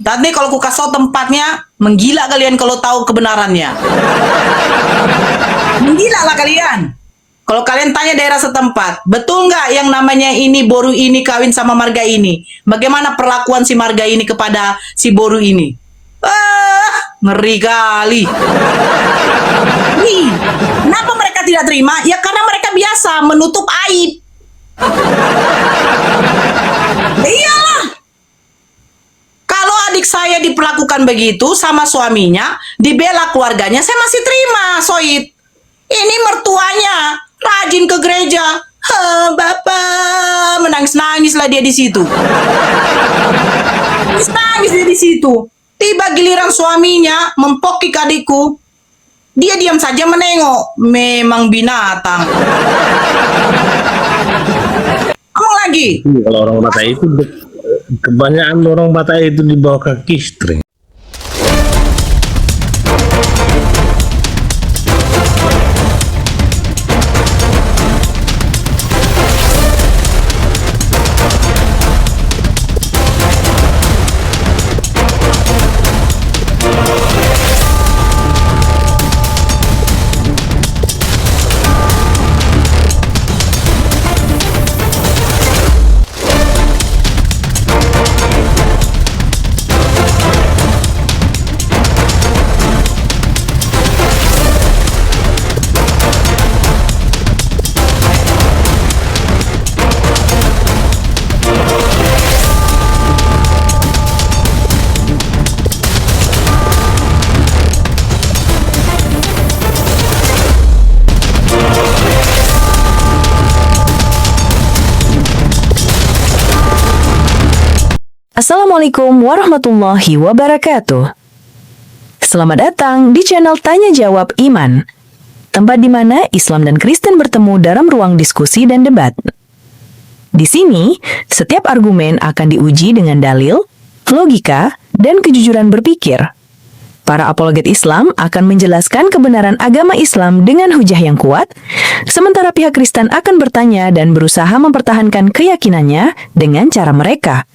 Nanti kalau ku kasih tahu tempatnya, menggila kalian kalau tahu kebenarannya. Menggila lah kalian. Kalau kalian tanya daerah setempat, betul nggak yang namanya ini Boru ini kawin sama marga ini? Bagaimana perlakuan si marga ini kepada si Boru ini? Ngeri kali. Nih, kenapa mereka tidak terima? Ya karena mereka biasa menutup aib. Iyalah. Kalau adik saya diperlakukan begitu sama suaminya, dibela keluarganya, saya masih terima, Soid. Ini mertuanya rajin ke gereja. Bapak menangis-nangislah dia di situ. Nangis dia di situ. Tiba giliran suaminya mempokik adikku, dia diam saja menengok. Memang binatang. Apa lagi? Kalau orang Batak itu kebanyakan orang Batak itu di bawah kaki string. Assalamualaikum warahmatullahi wabarakatuh. Selamat datang di channel Tanya Jawab Iman, tempat di mana Islam dan Kristen bertemu dalam ruang diskusi dan debat. Di sini, setiap argumen akan diuji dengan dalil, logika, dan kejujuran berpikir. Para apologet Islam akan menjelaskan kebenaran agama Islam dengan hujah yang kuat, sementara pihak Kristen akan bertanya dan berusaha mempertahankan keyakinannya dengan cara mereka.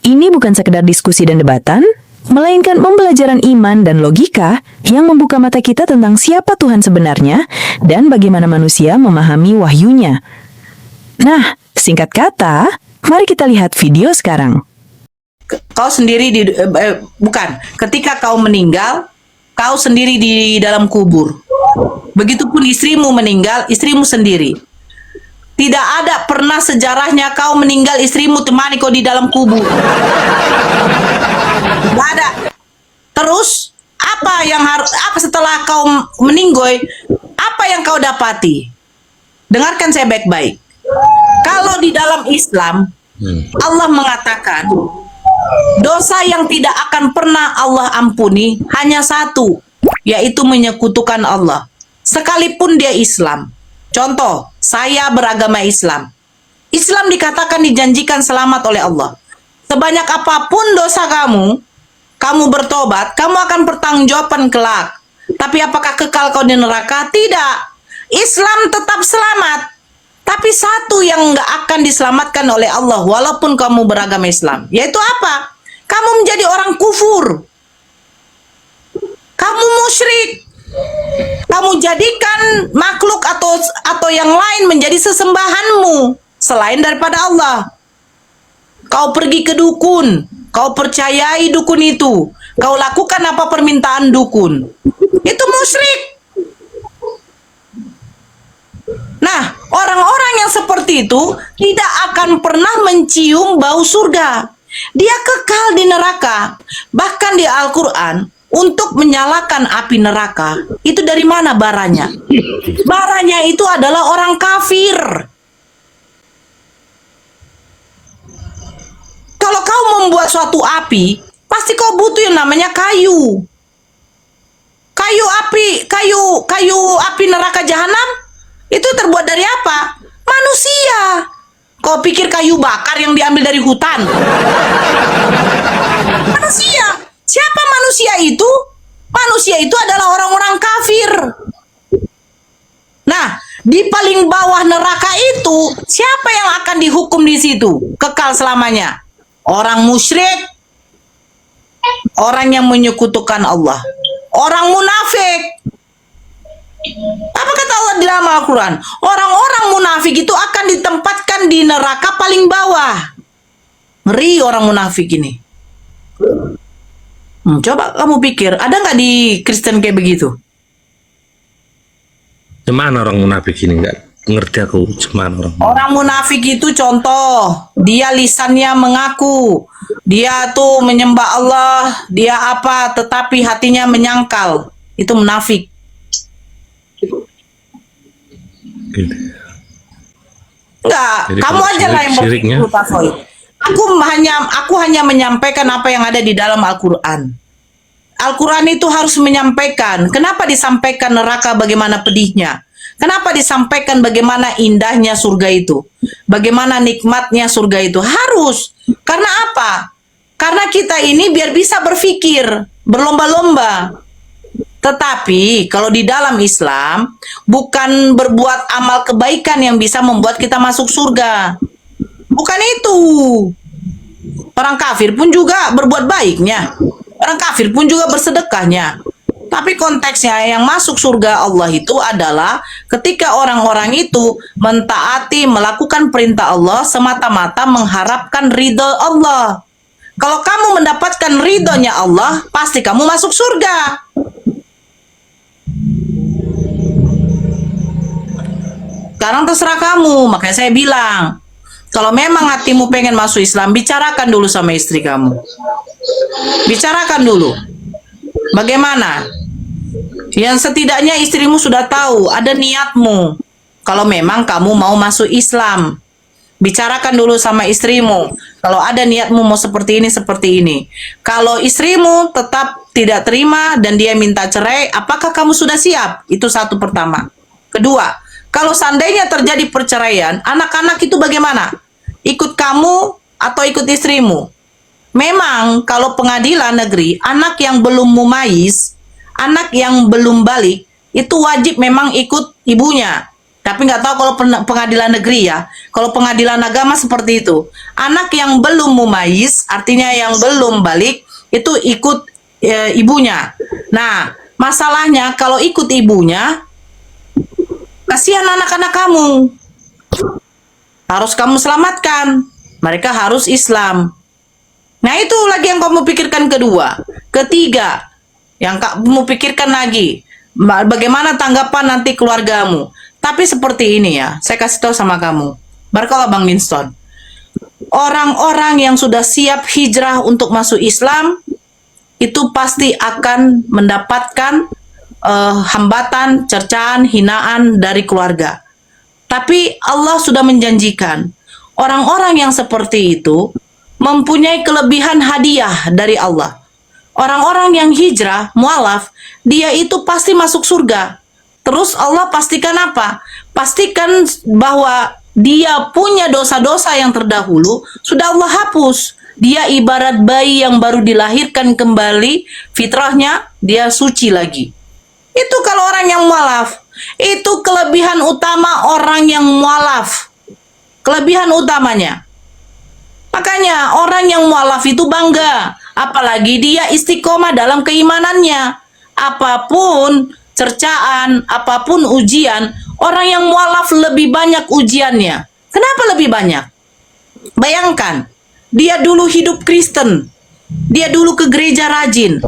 Ini bukan sekedar diskusi dan debatan, melainkan pembelajaran iman dan logika yang membuka mata kita tentang siapa Tuhan sebenarnya dan bagaimana manusia memahami wahyunya. Nah, singkat kata, mari kita lihat video sekarang. Kau sendiri ketika kau meninggal, kau sendiri di dalam kubur. Begitupun istrimu meninggal, istrimu sendiri. Tidak ada pernah sejarahnya kau meninggal istrimu temani kau di dalam kubur. Tidak ada. Terus apa setelah kau meninggoy? Apa yang kau dapati? Dengarkan saya baik-baik. Kalau di dalam Islam, Allah mengatakan dosa yang tidak akan pernah Allah ampuni hanya satu, yaitu menyekutukan Allah. Sekalipun dia Islam. Contoh, saya beragama Islam. Islam dikatakan dijanjikan selamat oleh Allah. Sebanyak apapun dosa kamu bertobat, kamu akan pertanggungjawaban kelak. Tapi apakah kekal kau di neraka? Tidak. Islam tetap selamat. Tapi satu yang nggak akan diselamatkan oleh Allah walaupun kamu beragama Islam. Yaitu apa? Kamu menjadi orang kufur. Kamu musyrik. Kamu jadikan makhluk atau yang lain menjadi sesembahanmu selain daripada Allah. Kau pergi ke dukun, kau percayai dukun itu, kau lakukan apa permintaan dukun. Itu musyrik. Nah, orang-orang yang seperti itu tidak akan pernah mencium bau surga. Dia kekal di neraka. Bahkan di Al-Quran, untuk menyalakan api neraka, itu dari mana baranya? Baranya itu adalah orang kafir. Kalau kau membuat suatu api, pasti kau butuh yang namanya kayu. Kayu api neraka jahanam, itu terbuat dari apa? Manusia. Kau pikir kayu bakar yang diambil dari hutan? Manusia. Siapa manusia itu? Manusia itu adalah orang-orang kafir. Nah, di paling bawah neraka itu, siapa yang akan dihukum di situ? Kekal selamanya. Orang musyrik. orang yang menyekutukan Allah, orang munafik. Apa kata Allah di dalam Al-Quran? Orang-orang munafik itu akan ditempatkan di neraka paling bawah. Ngeri orang munafik ini. Coba kamu pikir, ada nggak di Kristen kayak begitu? Cuman orang munafik ini nggak ngerti aku. Cuman orang munafik. Orang munafik itu contoh, dia lisannya mengaku, dia tuh menyembah Allah, dia apa, tetapi hatinya menyangkal. Itu munafik. Gitu. Enggak, Jadi kamu kalau aja lah yang syiriknya- berpikir, Pak Soid. Aku hanya menyampaikan apa yang ada di dalam Al-Quran. Al-Quran itu harus menyampaikan. Kenapa disampaikan neraka bagaimana pedihnya? Kenapa disampaikan bagaimana indahnya surga itu? Bagaimana nikmatnya surga itu? Harus. Karena apa? Karena kita ini biar bisa berpikir, berlomba-lomba. Tetapi kalau di dalam Islam bukan berbuat amal kebaikan yang bisa membuat kita masuk surga. Bukan itu. Orang kafir pun juga berbuat baiknya. Orang kafir pun juga bersedekahnya. Tapi konteksnya yang masuk surga Allah itu adalah ketika orang-orang itu mentaati, melakukan perintah Allah semata-mata mengharapkan ridho Allah. Kalau kamu mendapatkan ridhonya Allah, pasti kamu masuk surga. Sekarang terserah kamu, makanya saya bilang, kalau memang hatimu pengen masuk Islam, bicarakan dulu sama istri kamu. Bicarakan dulu. Bagaimana? Yang setidaknya istrimu sudah tahu ada niatmu. Kalau memang kamu mau masuk Islam, bicarakan dulu sama istrimu. Kalau ada niatmu mau seperti ini. Kalau istrimu tetap tidak terima dan dia minta cerai, apakah kamu sudah siap? Itu satu pertama. Kedua, kalau seandainya terjadi perceraian, anak-anak itu bagaimana? Ikut kamu atau ikut istrimu? Memang kalau pengadilan negeri, anak yang belum mumayyiz, anak yang belum balik, itu wajib memang ikut ibunya. Tapi nggak tahu kalau pengadilan negeri ya. Kalau pengadilan agama seperti itu. Anak yang belum mumayyiz, artinya yang belum balik, itu ikut ibunya. Nah, masalahnya kalau ikut ibunya, kasihan anak-anak kamu. Harus kamu selamatkan. Mereka harus Islam. Nah, itu lagi yang kamu pikirkan kedua. Ketiga, yang kamu pikirkan lagi, bagaimana tanggapan nanti keluargamu. Tapi seperti ini ya, saya kasih tahu sama kamu. Barakallah Bang Winston. Orang-orang yang sudah siap hijrah untuk masuk Islam, itu pasti akan mendapatkan hambatan, cercaan, hinaan dari keluarga. Tapi Allah sudah menjanjikan, orang-orang yang seperti itu mempunyai kelebihan hadiah dari Allah. Orang-orang yang hijrah, mualaf, dia itu pasti masuk surga. Terus Allah pastikan apa? Pastikan bahwa dia punya dosa-dosa yang terdahulu, sudah Allah hapus. Dia ibarat bayi yang baru dilahirkan kembali, fitrahnya, dia suci lagi. Itu kalau orang yang mualaf. Itu kelebihan utama orang yang mualaf. Kelebihan utamanya. Makanya orang yang mualaf itu bangga, apalagi dia istiqomah dalam keimanannya. Apapun cercaan, apapun ujian, orang yang mualaf lebih banyak ujiannya. Kenapa lebih banyak? Bayangkan, dia dulu hidup Kristen, dia dulu ke gereja rajin,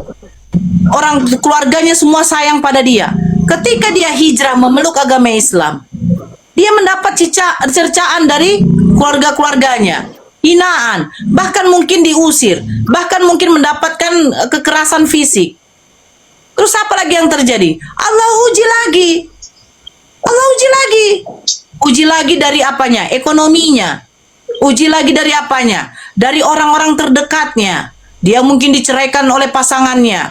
orang keluarganya semua sayang pada dia. Ketika dia hijrah memeluk agama Islam, dia mendapat cercaan dari keluarga-keluarganya. Hinaan, bahkan mungkin diusir, bahkan mungkin mendapatkan kekerasan fisik. Terus apa lagi yang terjadi? Allah uji lagi. Allah uji lagi. Uji lagi dari apanya? Ekonominya. Uji lagi dari apanya? Dari orang-orang terdekatnya. Dia mungkin diceraikan oleh pasangannya.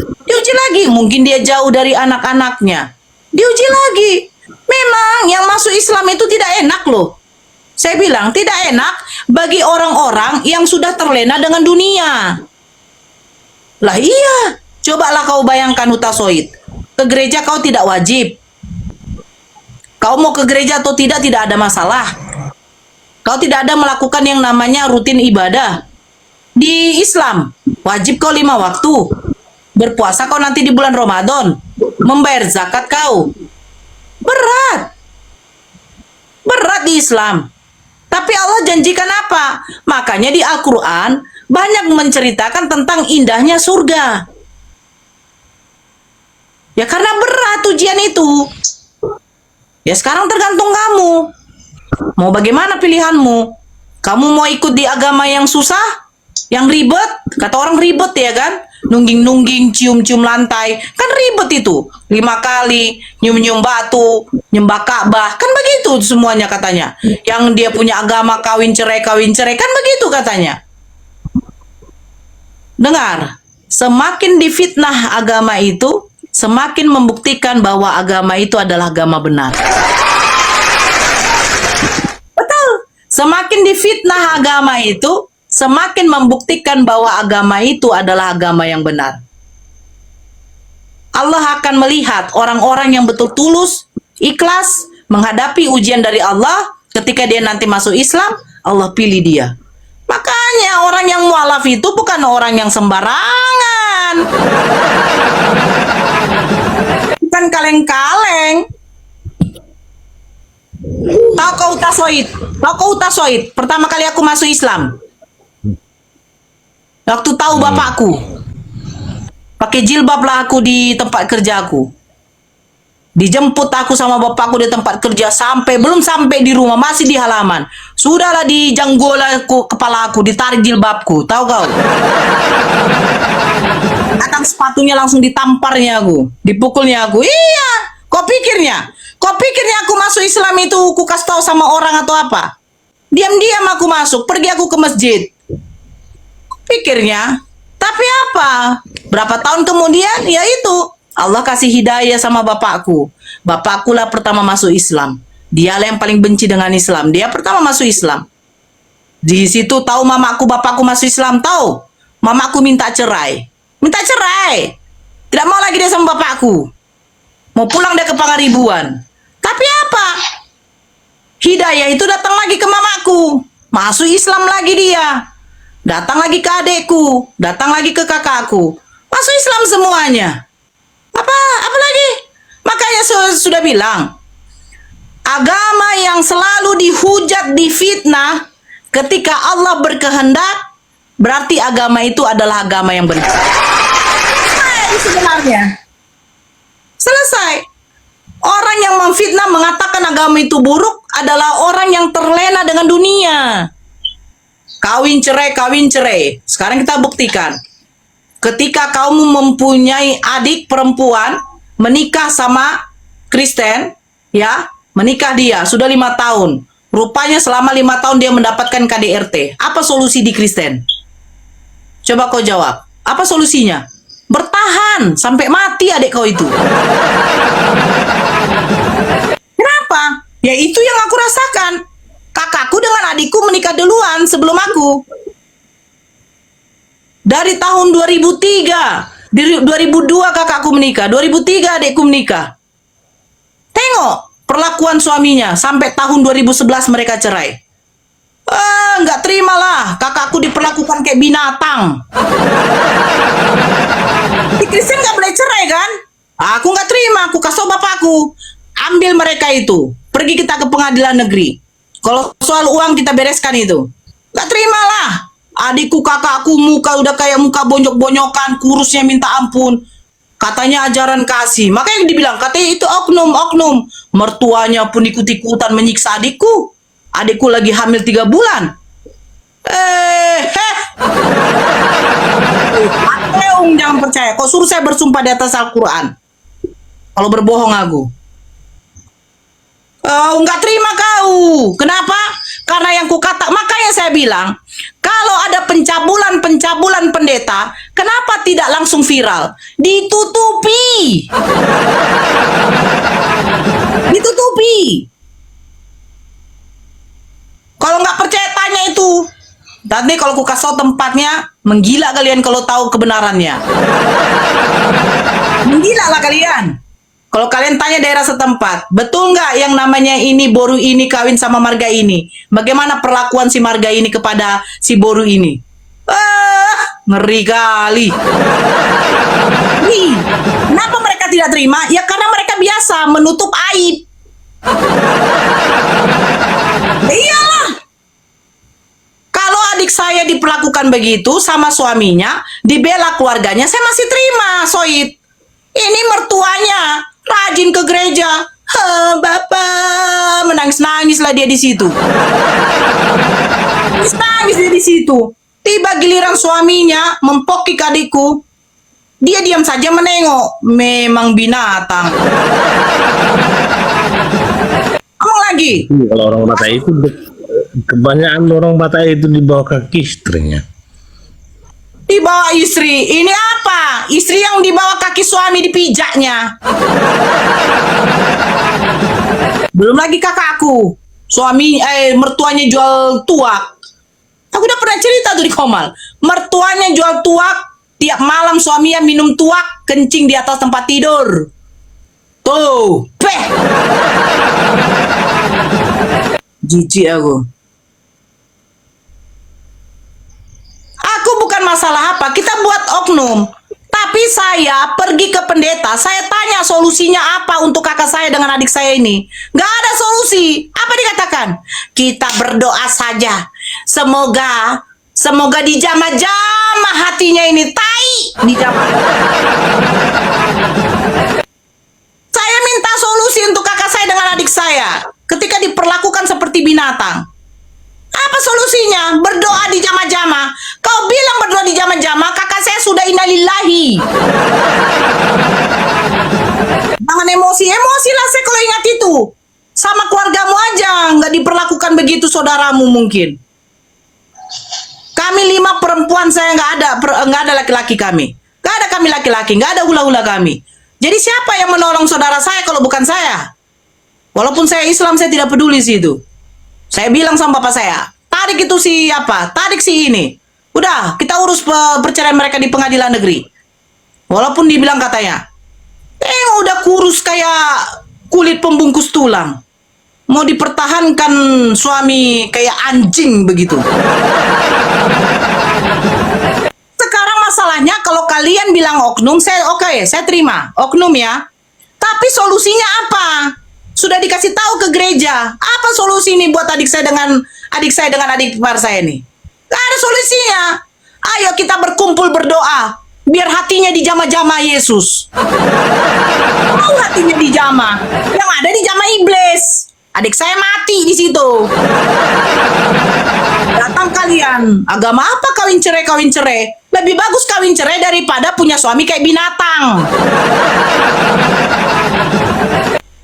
Diuji lagi, mungkin dia jauh dari anak-anaknya. Diuji lagi. Memang yang masuk Islam itu tidak enak loh. Saya bilang tidak enak bagi orang-orang yang sudah terlena dengan dunia. Lah iya, cobalah kau bayangkan Utasoid. Ke gereja kau tidak wajib. Kau mau ke gereja atau tidak ada masalah. Kau tidak ada melakukan yang namanya rutin ibadah. Di Islam, Wajib kau 5 waktu. Berpuasa kau nanti di bulan Ramadan. Membayar zakat kau. Berat. Berat di Islam. Tapi Allah janjikan apa? Makanya di Al-Quran banyak menceritakan tentang indahnya surga. Ya karena berat ujian itu. Ya sekarang tergantung kamu. Mau bagaimana pilihanmu? Kamu mau ikut di agama yang susah? Yang ribet? Kata orang ribet ya kan? Nungging-nungging, cium-cium lantai. Kan ribet itu. 5 kali, nyium-nyium batu, nyembah Ka'bah. Kan begitu semuanya katanya. Yang dia punya agama kawin cerai. Kan begitu katanya. Dengar, semakin difitnah agama itu, semakin membuktikan bahwa agama itu adalah agama benar. Betul. Semakin difitnah agama itu, semakin membuktikan bahwa agama itu adalah agama yang benar. Allah akan melihat orang-orang yang betul tulus, ikhlas, menghadapi ujian dari Allah. Ketika dia nanti masuk Islam, Allah pilih dia. Makanya orang yang mualaf itu bukan orang yang sembarangan. Bukan kaleng-kaleng. Tahu kau utasoid? Pertama kali aku masuk Islam. Waktu tahu bapakku. Pakai jilbab lah aku di tempat kerja aku. Dijemput aku sama bapakku di tempat kerja belum sampai di rumah, masih di halaman. Sudahlah dijanggola kepala aku, ditarik jilbabku. Tahu kau? Datang sepatunya langsung ditamparnya aku, dipukulnya aku. Iya, kau pikirnya aku masuk Islam itu ku kasih tahu sama orang atau apa? Diam-diam aku masuk, pergi aku ke masjid. Pikirnya, tapi apa? Berapa tahun kemudian, ya itu Allah kasih hidayah sama bapakku. Bapakku lah pertama masuk Islam. Dialah yang paling benci dengan Islam. Dia pertama masuk Islam. Di situ tahu mamaku, bapakku masuk Islam, tahu? Mamaku minta cerai. Tidak mau lagi dia sama bapakku. Mau pulang dia ke Pangaribuan. Tapi apa? Hidayah itu datang lagi ke mamaku. Masuk Islam lagi dia. Datang lagi ke adekku, datang lagi ke kakakku. Masuk Islam semuanya. Apa lagi? Makanya sudah bilang, agama yang selalu dihujat, difitnah, ketika Allah berkehendak, berarti agama itu adalah agama yang benar. Sebenarnya selesai. Orang yang memfitnah mengatakan agama itu buruk adalah orang yang terlena dengan dunia. Kawin cerai. Sekarang kita buktikan. Ketika kamu mempunyai adik perempuan, menikah sama Kristen, ya, menikah dia, sudah 5 tahun. Rupanya selama 5 tahun dia mendapatkan KDRT. Apa solusi di Kristen? Coba kau jawab. Apa solusinya? Bertahan sampai mati adik kau itu. Kenapa? Ya itu yang aku rasakan. Kakakku dengan adikku menikah duluan sebelum aku. Dari tahun 2003, 2002 kakakku menikah, 2003 adikku menikah. Tengok perlakuan suaminya, sampai tahun 2011 mereka cerai. Nggak terima lah, kakakku diperlakukan kayak binatang. Di Kristen nggak boleh cerai kan? Aku nggak terima, aku kasih bapakku. Ambil mereka itu, pergi kita ke pengadilan negeri. Kalau soal uang kita bereskan itu. Gak terima lah. Adikku, kakakku muka udah kayak muka bonyok-bonyokan, kurusnya minta ampun. Katanya ajaran kasih. Makanya dibilang, katanya itu oknum. Mertuanya pun ikut-ikutan menyiksa adikku. Adikku lagi hamil 3 bulan. Jangan percaya. Kau suruh saya bersumpah di atas Al-Quran. Kalau berbohong aku. Nggak terima kau. Kenapa? Karena yang kukata, makanya saya bilang, kalau ada pencabulan pendeta, kenapa tidak langsung viral? Ditutupi. Kalau nggak percaya tanya itu. Nanti kalau ku kasih tempatnya, menggila kalian kalau tahu kebenarannya. Menggila lah kalian. Kalau kalian tanya daerah setempat, betul nggak yang namanya ini Boru ini kawin sama marga ini? Bagaimana perlakuan si marga ini kepada si Boru ini? Ngeri kali. Nih, kenapa mereka tidak terima? Ya karena mereka biasa menutup aib. Iyalah. Kalau adik saya diperlakukan begitu sama suaminya, dibela keluarganya, saya masih terima, Soid. Ini mertuanya rajin ke gereja. Bapak menangis-nangis lah dia di situ. Nangis dia di situ. Tiba giliran suaminya mempokik adikku, dia diam saja menengok. Memang binatang. Ngomong lagi. Kalau orang Batak itu kebanyakan orang Batak itu dibawa kaki istrinya. Dibawa istri. Ini apa? Istri yang dibawa kaki suami dipijaknya. Belum lagi kakakku. Mertuanya jual tuak. Aku udah pernah cerita tuh di Komal. Mertuanya jual tuak. Tiap malam suaminya minum tuak, kencing di atas tempat tidur. Tuh. Peh. Jijik aku. Aku bukan masalah apa, kita buat oknum. Tapi saya pergi ke pendeta, saya tanya solusinya apa untuk kakak saya dengan adik saya ini. Gak ada solusi. Apa dikatakan? Kita berdoa saja. Semoga dijamah-jamah hatinya ini. Tai dijamah. Saya minta solusi untuk kakak saya dengan adik saya ketika diperlakukan seperti binatang. Apa solusinya? Berdoa di jama-jama. Kau bilang berdoa di jama-jama, kakak saya sudah innalillahi. Jangan emosi lah saya kalau ingat itu. Sama keluargamu aja, nggak diperlakukan begitu saudaramu mungkin. Kami 5 perempuan, saya nggak ada laki-laki kami. Nggak ada kami laki-laki, nggak ada hula-hula kami. Jadi siapa yang menolong saudara saya kalau bukan saya? Walaupun saya Islam, saya tidak peduli sih itu. Saya bilang sama bapak saya, tarik itu siapa? Tarik si ini. Udah, kita urus perceraian mereka di pengadilan negeri. Walaupun dibilang katanya, udah kurus kayak kulit pembungkus tulang. Mau dipertahankan suami kayak anjing begitu. Sekarang masalahnya kalau kalian bilang oknum, saya terima. Oknum ya. Tapi solusinya apa? Sudah dikasih tahu ke gereja. Apa solusi ini buat adik saya dengan adik ipar saya ini? Gak ada solusinya. Ayo kita berkumpul berdoa. Biar hatinya dijamah-jamah Yesus. Mau hatinya dijamah. Yang ada dijamah iblis. Adik saya mati di situ. Datang kalian. Agama apa kawin cerai? Lebih bagus kawin cerai daripada punya suami kayak binatang.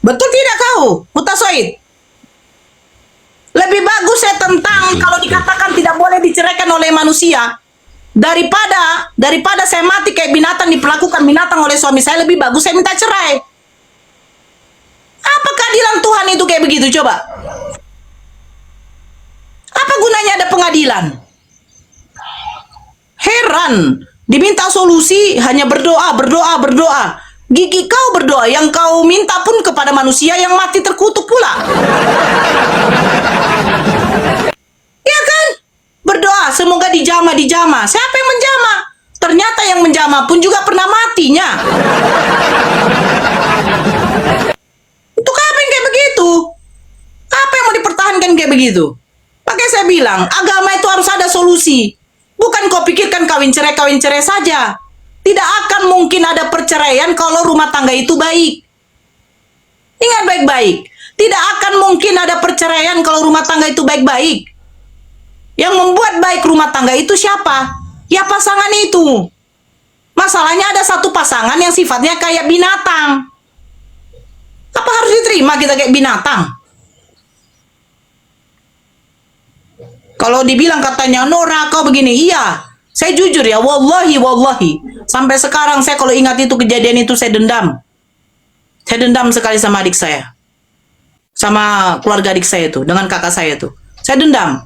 Betul tidak kau, Mutasoid? Lebih bagus saya tentang kalau dikatakan tidak boleh diceraikan oleh manusia daripada saya mati kayak binatang, diperlakukan binatang oleh suami saya. Lebih bagus saya minta cerai. Apa keadilan Tuhan itu kayak begitu coba? Apa gunanya ada pengadilan? Heran, diminta solusi hanya berdoa. Gigi kau berdoa, yang kau minta pun kepada manusia yang mati terkutuk pula. Ya kan? Berdoa, semoga dijamah. Siapa yang menjamah? Ternyata yang menjamah pun juga pernah matinya. Untuk apa yang kayak begitu? Apa yang mau dipertahankan kayak begitu? Makanya saya bilang, agama itu harus ada solusi. Bukan kau pikirkan kawin cerai saja. Tidak akan mungkin ada perceraian kalau rumah tangga itu baik. Ingat baik-baik. Tidak akan mungkin ada perceraian kalau rumah tangga itu baik-baik. Yang membuat baik rumah tangga itu siapa? Ya pasangan itu. Masalahnya ada satu pasangan yang sifatnya kayak binatang. Apa harus diterima kita kayak binatang? Kalau dibilang katanya, Nora kau begini, iya. Saya jujur ya, wallahi. Sampai sekarang saya kalau ingat itu kejadian itu saya dendam. Saya dendam sekali sama adik saya. Sama keluarga adik saya itu, dengan kakak saya itu. Saya dendam.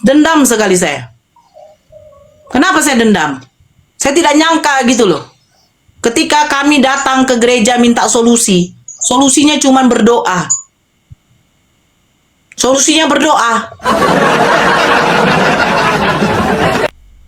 Dendam sekali saya. Kenapa saya dendam? Saya tidak nyangka gitu loh. Ketika kami datang ke gereja minta solusi, solusinya cuma berdoa. Solusinya berdoa.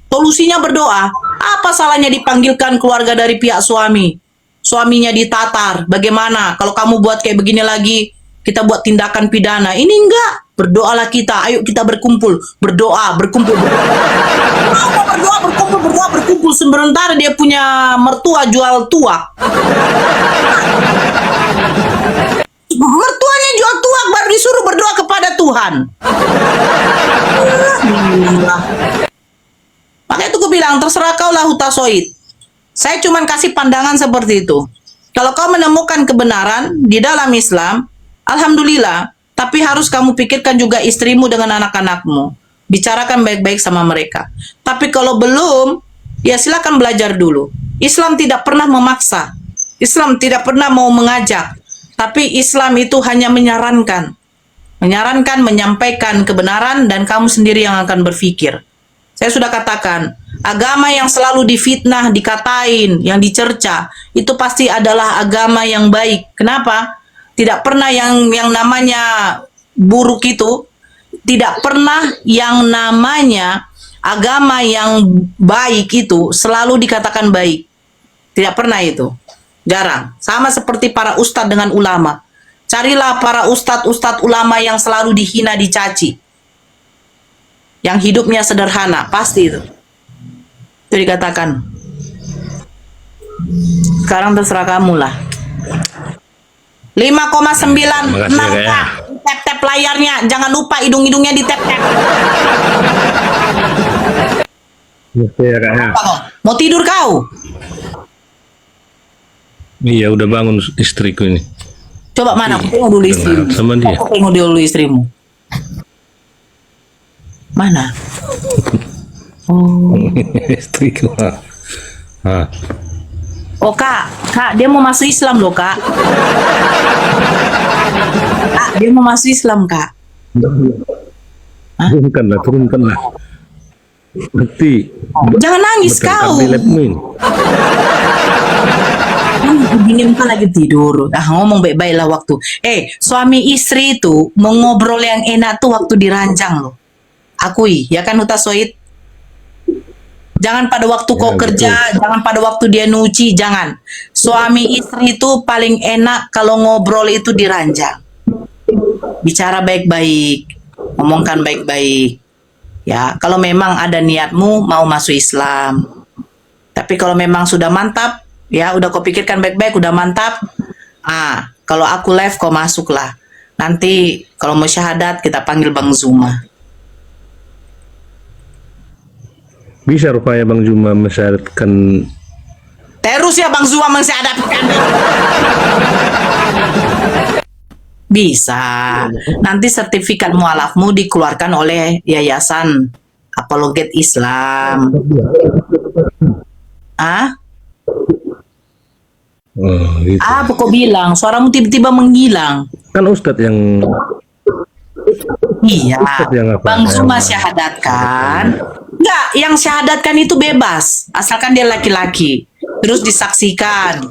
Solusinya berdoa. Apa salahnya dipanggilkan keluarga dari pihak suami? Suaminya ditatar. Bagaimana? Kalau kamu buat kayak begini lagi, kita buat tindakan pidana. Ini enggak. Berdoalah kita. Ayo kita berkumpul. Berdoa, berkumpul. Mau berdoa, berkumpul, berdoa, berkumpul. Sementara dia punya mertua jual tuak. Mertuanya jual tuak baru disuruh berdoa kepada Tuhan. Makanya itu gue bilang, terserah kau lah Hutasoid. Saya cuman kasih pandangan seperti itu. Kalau kau menemukan kebenaran di dalam Islam, alhamdulillah. Tapi harus kamu pikirkan juga istrimu dengan anak-anakmu. Bicarakan baik-baik sama mereka. Tapi kalau belum, ya silakan belajar dulu. Islam tidak pernah memaksa. Islam tidak pernah mau mengajak. Tapi Islam itu hanya menyarankan. Menyarankan, menyampaikan kebenaran, dan kamu sendiri yang akan berpikir. Saya sudah katakan, agama yang selalu difitnah, dikatain, yang dicerca, itu pasti adalah agama yang baik. Kenapa? Tidak pernah yang namanya buruk itu, tidak pernah yang namanya agama yang baik itu selalu dikatakan baik. Tidak pernah itu. Jarang. Sama seperti para ustadz dengan ulama. Carilah para ustadz ulama yang selalu dihina, dicaci. Yang hidupnya sederhana, pasti itu. Itu dikatakan. Sekarang terserah kamu lah. 5,96 K. Tap-tap layarnya. Jangan lupa hidung-hidungnya di tap-tap. Mau tidur kau? Iya, udah bangun istriku ini. Coba mana? Aku tengok dulu istrimu. Sama dia. Aku tengok dulu istrimu. Mana? Oh. Istriku. Oh kak, dia mau masuk Islam loh kak. Kak, dia mau masuk Islam kak. Turunkanlah. Berarti. Jangan nangis kau. Begini muka lagi tidur. Ngomong baik-baik lah waktu. Suami istri itu mau ngobrol yang enak tuh waktu diranjang loh. Akui, ya kan Hutasoid? Jangan pada waktu kau kerja, jangan pada waktu dia nyuci, jangan. Suami istri itu paling enak kalau ngobrol itu diranjang. Bicara baik-baik, ngomongkan baik-baik. Ya, kalau memang ada niatmu mau masuk Islam. Tapi kalau memang sudah mantap, ya udah kau pikirkan baik-baik, udah mantap. Kalau aku live kau masuklah. Nanti kalau mau syahadat kita panggil Bang Zuma. Bisa rupanya Bang Zuma mensyaratkan. Terus ya Bang Zuma mensyahadatkan. Bisa. Nanti sertifikat mualafmu dikeluarkan oleh Yayasan Apologet Islam. Gitu. Apa kau bilang? Suaramu tiba-tiba menghilang. Kan Ustadz yang. Iya. Yang Bang Zuma syahadatkan. Enggak, yang syahadatkan itu bebas. Asalkan dia laki-laki. Terus disaksikan.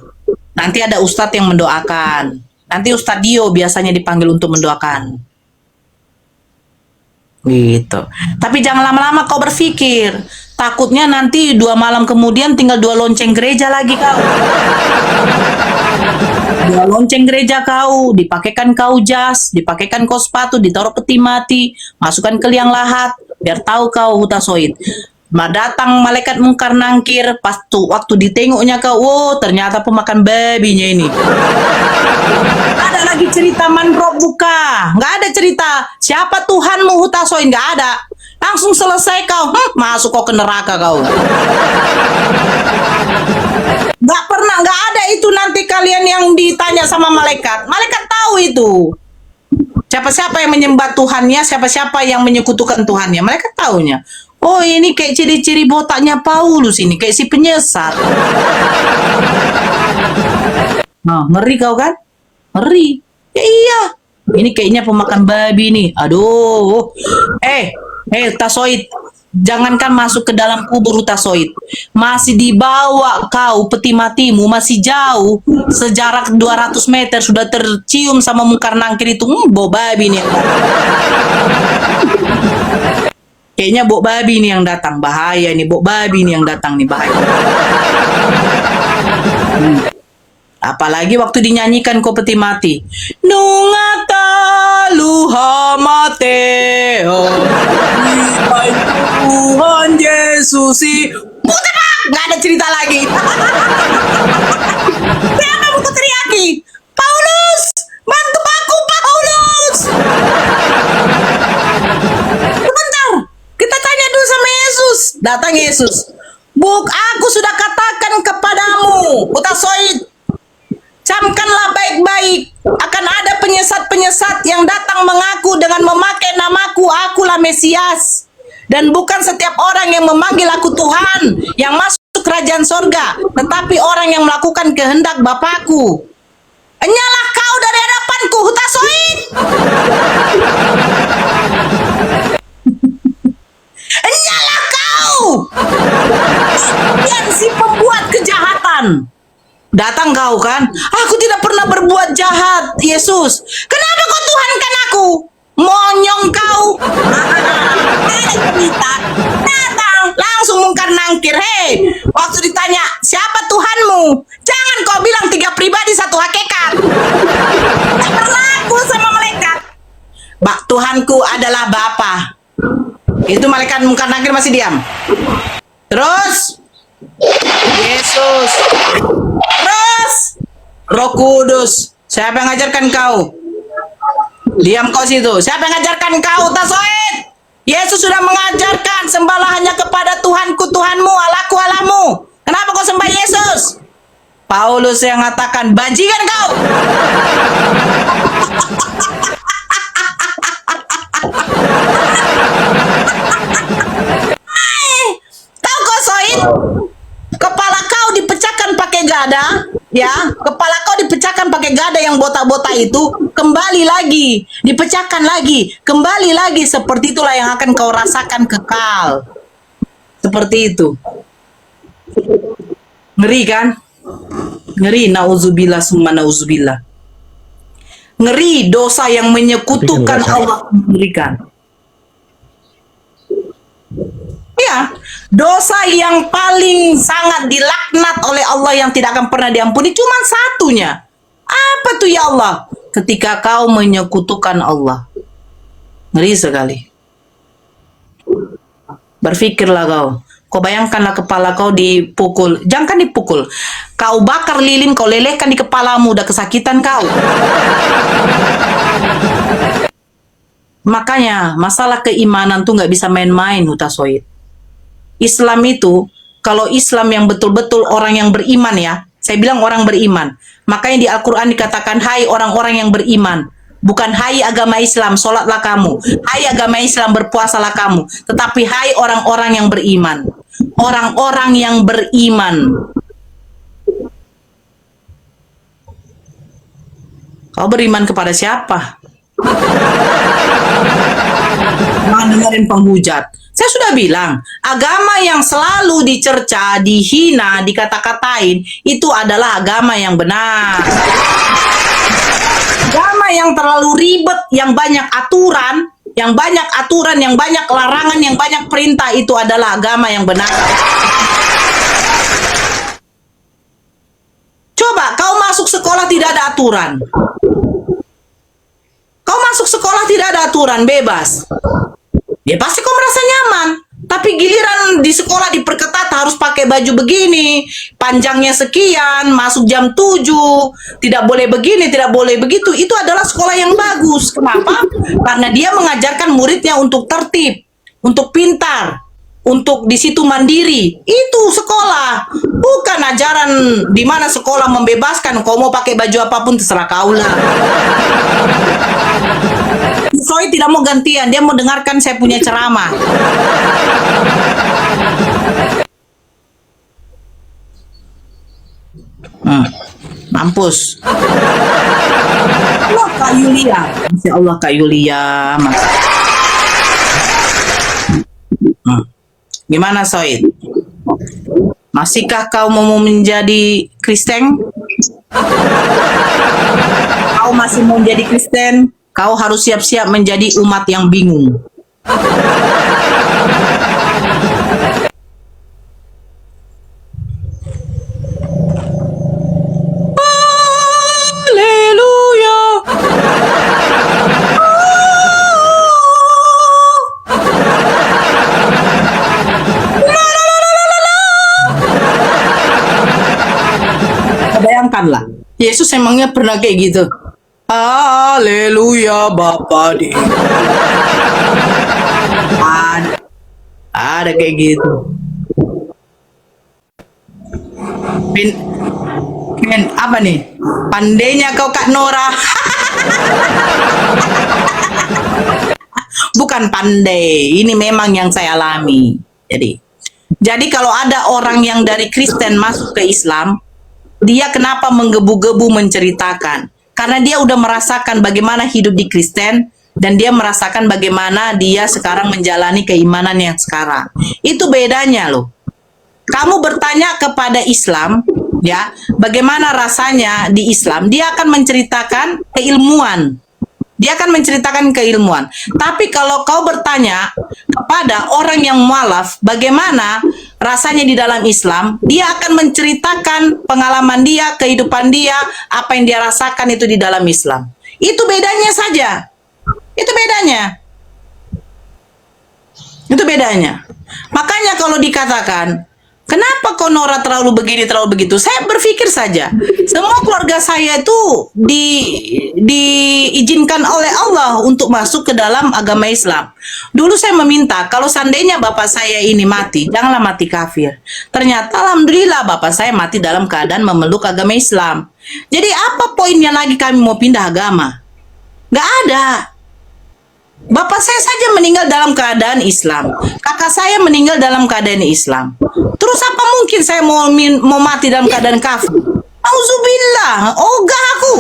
Nanti ada ustadz yang mendoakan. Nanti Ustadz Dio biasanya dipanggil untuk mendoakan. Gitu. Tapi jangan lama-lama kau berpikir. Takutnya nanti 2 malam kemudian tinggal 2 lonceng gereja lagi kau. 2 lonceng gereja kau, dipakaikan kau jas, dipakaikan kau sepatu, ditaruh peti mati, masukkan ke liang lahat, biar tahu kau Hutasoid. Datang malaikat mungkar nangkir, pas tuh waktu ditengoknya kau, ternyata pemakan babinya ini. Ada lagi cerita mandrop buka, nggak ada cerita siapa Tuhanmu Hutasoid, nggak ada. Langsung selesai kau, masuk kau ke neraka kau. Nggak pernah, nggak ada itu nanti kalian yang ditanya sama malaikat. Malaikat tahu itu. Siapa-siapa yang menyembah Tuhannya, siapa-siapa yang menyekutukan Tuhannya. Mereka taunya. Oh ini kayak ciri-ciri botaknya Paulus ini, kayak si penyesat. Nah, ngeri kau kan? Ngeri. Ya iya. Ini kayaknya pemakan babi nih. Aduh. Tasoid. Jangankan masuk ke dalam kubur Hutasoid. Masih dibawa kau, peti matimu masih jauh. Sejarak 200 meter sudah tercium sama mungkar nangkir itu. Bau babi nih. Kayaknya bok babi nih yang datang, bahaya nih, bok babi nih yang datang nih, bahaya. Apalagi waktu dinyanyikan Ko Peti Mati. Nungata luha mateo. Hai Tuhan Yesusi. Nggak ada cerita lagi. Siapa buku teriaki? Paulus, bantu aku Paulus. Sebentar, kita tanya dulu sama Yesus. Datang Yesus. Buk, aku sudah katakan kepadamu, Utasoid, camkanlah baik-baik. Akan ada penyesat-penyesat yang datang mengaku dengan memakai namaku, akulah Mesias. Dan bukan setiap orang yang memanggil aku Tuhan yang masuk kerajaan sorga, tetapi orang yang melakukan kehendak Bapakku. Enyalah kau dari hadapanku, Hutasoid. Enyalah kau. Yang si pembuat kejahatan. Datang kau kan? Aku tidak pernah berbuat jahat, Yesus. Kenapa kau Tuhankan aku? Monyong kau. Datang langsung mungkar nangkir. Hei, waktu ditanya siapa Tuhanmu, jangan kau bilang 3 pribadi 1 hakikat. Tak berlaku sama malaikat. Tuhanku adalah Bapa. Itu malaikat mungkar nangkir masih diam. Terus Yesus. Terus Roh Kudus. Siapa yang ngajarkan kau? Diam kau situ. Siapa yang ngajarkan kau, Tasoid? Yesus sudah mengajarkan sembahlah hanya kepada Tuhanku Tuhanmu, Allahku Allahmu. Kenapa kau sembah Yesus? Paulus yang mengatakan, bajingan kau. Tahu kau Soid? Kepala kau dipecahkan pakai gada, ya. Kepala kau dipecahkan pakai gada yang botak-botak itu, kembali lagi, dipecahkan lagi, kembali lagi. Seperti itulah yang akan kau rasakan kekal. Seperti itu. Ngeri kan? Ngeri, nauzubillah summa nauzubillah. Ngeri dosa yang menyekutukan Allah memberikan. Ya, dosa yang paling sangat dilaknat oleh Allah yang tidak akan pernah diampuni cuma satunya. Apa tuh ya Allah? Ketika kau menyekutukan Allah. Ngeri sekali. Berpikirlah kau. Kau bayangkanlah kepala kau dipukul. Jangan dipukul. Kau bakar lilin, kau lelehkan di kepalamu. Udah kesakitan kau. Makanya masalah keimanan tuh nggak bisa main-main, Hutasoid. Islam itu, kalau Islam yang betul-betul orang yang beriman ya, saya bilang orang beriman. Makanya di Al-Quran dikatakan, hai orang-orang yang beriman. Bukan hai agama Islam, sholatlah kamu. Hai agama Islam, berpuasalah kamu. Tetapi hai orang-orang yang beriman. Orang-orang yang beriman. Kau beriman kepada siapa? Jangan dengerin penghujat. Saya sudah bilang, agama yang selalu dicerca, dihina, dikata-katain, itu adalah agama yang benar. Agama yang terlalu ribet, yang banyak aturan, yang banyak larangan, yang banyak perintah, itu adalah agama yang benar. Coba, kau masuk sekolah tidak ada aturan. Kau masuk sekolah tidak ada aturan, bebas. Ya pasti kau merasa nyaman. Tapi giliran di sekolah diperketat harus pakai baju begini, panjangnya sekian, masuk jam 7, tidak boleh begini, tidak boleh begitu. Itu adalah sekolah yang bagus. Kenapa? Karena dia mengajarkan muridnya untuk tertib, untuk pintar, untuk di situ mandiri. Itu sekolah. Bukan ajaran di mana sekolah membebaskan kau mau pakai baju apapun terserah kau lah. Soy tidak mau gantian, dia mau dengarkan saya punya ceramah. Mampus. Allah Kak Yulia. Masya Allah Kak Yulia. Gimana Soid? Masihkah kau mau menjadi Kristen? Kau masih mau menjadi Kristen? Kau harus siap-siap menjadi umat yang bingung. Haleluya. Bayangkanlah, Yesus emangnya pernah kayak gitu? Haleluya Bapa di. Ada kayak gitu. Pin, apa nih? Pandainya kau Kak Nora. Bukan pandai, ini memang yang saya alami. Jadi kalau ada orang yang dari Kristen masuk ke Islam, dia kenapa menggebu-gebu menceritakan? Karena dia udah merasakan bagaimana hidup di Kristen dan dia merasakan bagaimana dia sekarang menjalani keimanan yang sekarang. Itu bedanya loh. Kamu bertanya kepada Islam, ya, bagaimana rasanya di Islam, dia akan menceritakan keilmuan. Dia akan menceritakan keilmuan. Tapi kalau kau bertanya kepada orang yang mualaf, bagaimana rasanya di dalam Islam, dia akan menceritakan pengalaman dia, kehidupan dia, apa yang dia rasakan itu di dalam Islam. Itu bedanya saja. Itu bedanya. Itu bedanya. Makanya kalau dikatakan, kenapa kok Nora terlalu begini, terlalu begitu? Saya berpikir saja, semua keluarga saya itu diizinkan oleh Allah untuk masuk ke dalam agama Islam. Dulu saya meminta, kalau seandainya bapak saya ini mati, janganlah mati kafir. Ternyata alhamdulillah bapak saya mati dalam keadaan memeluk agama Islam. Jadi apa poinnya lagi kami mau pindah agama? Gak ada. Bapak saya saja meninggal dalam keadaan Islam. Kakak saya meninggal dalam keadaan Islam. Terus apa mungkin saya mau mati dalam keadaan kafir? Auzubillah, ogah aku.